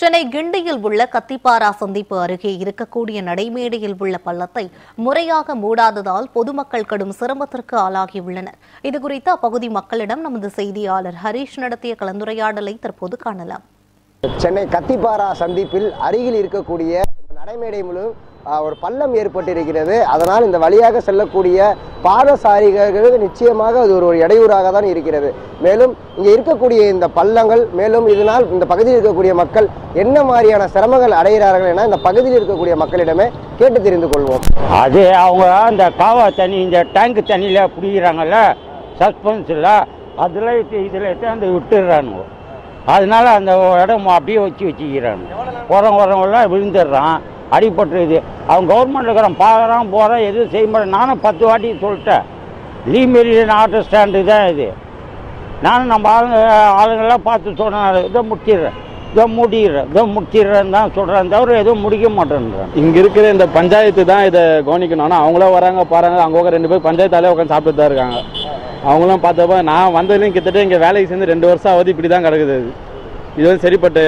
சென்னை கிண்டியில் உள்ள கத்திப்பாரா சந்திப்பு அருகே இருக்கக்கூடிய நடைமேடையில் உள்ள பள்ளத்தை முறையாக மூடாததால் பொதுமக்கள் கடும் சிரமத்திற்கு ஆளாகியுள்ளனர். இதுகுறித்து அப்பகுதி மக்களிடம் நமது செய்தியாளர் ஹரீஷ் நடத்திய கலந்துரையாடலை தற்போது காணலாம். சென்னை கத்திப்பாரா சந்திப்பில் அருகில் இருக்கக்கூடிய நடைமேடை முழு ஒரு பள்ளம் ஏற்பட்டிருக்கிறது. அதனால் இந்த வழியாக செல்லக்கூடிய பாதசாரிகளுக்கு நிச்சயமாக அது ஒரு இடையூறாக தான் இருக்கிறது. மேலும் இங்கே இருக்கக்கூடிய இந்த பள்ளங்கள், மேலும் இதனால் இந்த பகுதியில் இருக்கக்கூடிய மக்கள் என்ன மாதிரியான சிரமங்கள் அடைகிறார்கள் என இந்த பகுதியில் இருக்கக்கூடிய மக்களிடமே கேட்டு தெரிந்து கொள்வோம். அது அவங்க அந்த காவா தண்ணி, இந்த டேங்க் தண்ணியில் பிடிக்கிறாங்கல்ல, சஸ்பென்ஸில் அதில் இதில் அந்த விட்டுடுறானுங்க. அதனால அந்த இடம் அப்படியே வச்சுக்கிறாங்க. உரங்கெல்லாம் விழுந்துடுறான், அடிபட்டுருது. அவன் கவர்மெண்ட் இருக்கிறான், பார்க்குறான், போகிறான், எதுவும் செய்ய மாட்டேன். நானும் 10 வாட்டி சொல்லிட்டேன். லீமெரியின் ஆட்டோ ஸ்டாண்டு தான் இது. நானும் நம்ம ஆளுங்கள்லாம் பார்த்து சொன்னேன், இதை முடிச்சிடுறேன், இதை முடிச்சிடுறேன்னு தான் சொல்கிறேன், தவிர எதுவும் முடிக்க மாட்டேன்றான். இங்கே இருக்கிற இந்த பஞ்சாயத்து தான் இதை கவனிக்கணும். ஆனால் அவங்களும் வராங்க, பாருங்க, அங்கே 2 பேர் பஞ்சாயத்தாலே உட்காந்து சாப்பிட்டு தான் இருக்காங்க. அவங்களும் பார்த்தப்ப நான் வந்ததுலேயும் கிட்டத்தட்ட இங்கே வேலைக்கு சேர்ந்து 2 வருஷம் ஆகுது. இப்படி தான் கிடக்குது. இது வந்து சரிப்பட்டு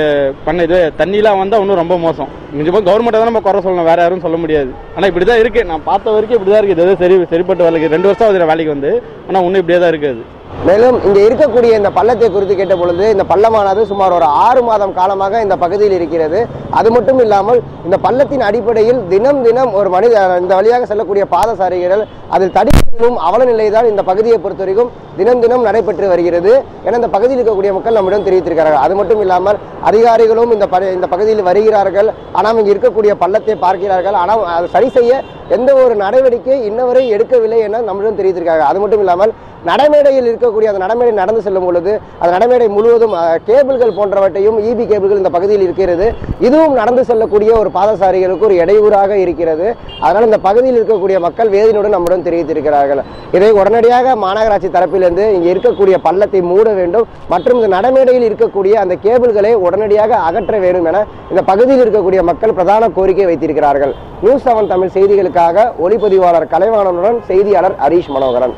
பண்ண இது தண்ணிலாம் வந்தால் இன்னும் ரொம்ப மோசம். நிஜமாக கவர்மெண்ட்டை தான் நம்ம குறை சொல்லணும், வேறு யாரும் சொல்ல முடியாது. ஆனால் இப்படி தான் இருக்குது. நான் பார்த்த வரைக்கும் இப்படி தான் இருக்குது. இது சரிப்பட்டு வேலைக்கு 2 வருஷம் ஆகுது வேலைக்கு வந்து. ஆனால் இன்னும் இப்படியே தான் இருக்குது. மேலும் இங்கே இருக்கக்கூடிய இந்த பள்ளத்தை குறித்து கேட்ட பொழுது, இந்த பள்ளமானது சுமார் ஒரு 6 மாதம் காலமாக இந்த பகுதியில் இருக்கிறது. அது மட்டும் இல்லாமல் இந்த பள்ளத்தின் அடிப்படையில் தினம் ஒரு மனிதர் இந்த வழியாக செல்லக்கூடிய பாதசாரிகள் அதில் தடிக்கும் அவல நிலைதான் இந்த பகுதியை பொறுத்த வரைக்கும் தினம் நடைபெற்று வருகிறது என இந்த பகுதியில் இருக்கக்கூடிய மக்கள் நம்மிடம் தெரிவித்திருக்கிறார்கள். அது மட்டும் இல்லாமல் அதிகாரிகளும் இந்த பகுதியில் வருகிறார்கள். ஆனால் இங்கே இருக்கக்கூடிய பள்ளத்தை பார்க்கிறார்கள். ஆனால் அதை சரி செய்ய எந்த ஒரு நடவடிக்கை இன்னவரை எடுக்கவில்லை என நம்மிடம் தெரிவித்திருக்காங்க. அது மட்டும் இல்லாமல் நடைமேடையில் இருக்கக்கூடிய அந்த நடைமேடை நடந்து செல்லும் பொழுது அந்த நடைமேடை முழுவதும் கேபிள்கள் போன்றவற்றையும் EB கேபிள்கள் இந்த பகுதியில் இருக்கிறது. இதுவும் நடந்து செல்லக்கூடிய ஒரு பாதசாரிகளுக்கு ஒரு இடையூறாக இருக்கிறது. அதனால் இந்த பகுதியில் இருக்கக்கூடிய மக்கள் வேதனையுடன் நம்முடன் தெரிவித்திருக்கிறார்கள். இதை உடனடியாக மாநகராட்சி தரப்பிலிருந்து இங்கே இருக்கக்கூடிய பள்ளத்தை மூட வேண்டும் மற்றும் இந்த நடைமேடையில் இருக்கக்கூடிய அந்த கேபிள்களை உடனடியாக அகற்ற வேண்டும் என இந்த பகுதியில் இருக்கக்கூடிய மக்கள் பிரதான கோரிக்கை வைத்திருக்கிறார்கள். நியூஸ் 7 தமிழ் செய்திகளுக்காக ஒளிப்பதிவாளர் கலைவாணனுடன் செய்தியாளர் ஹரீஷ் மனோகரன்.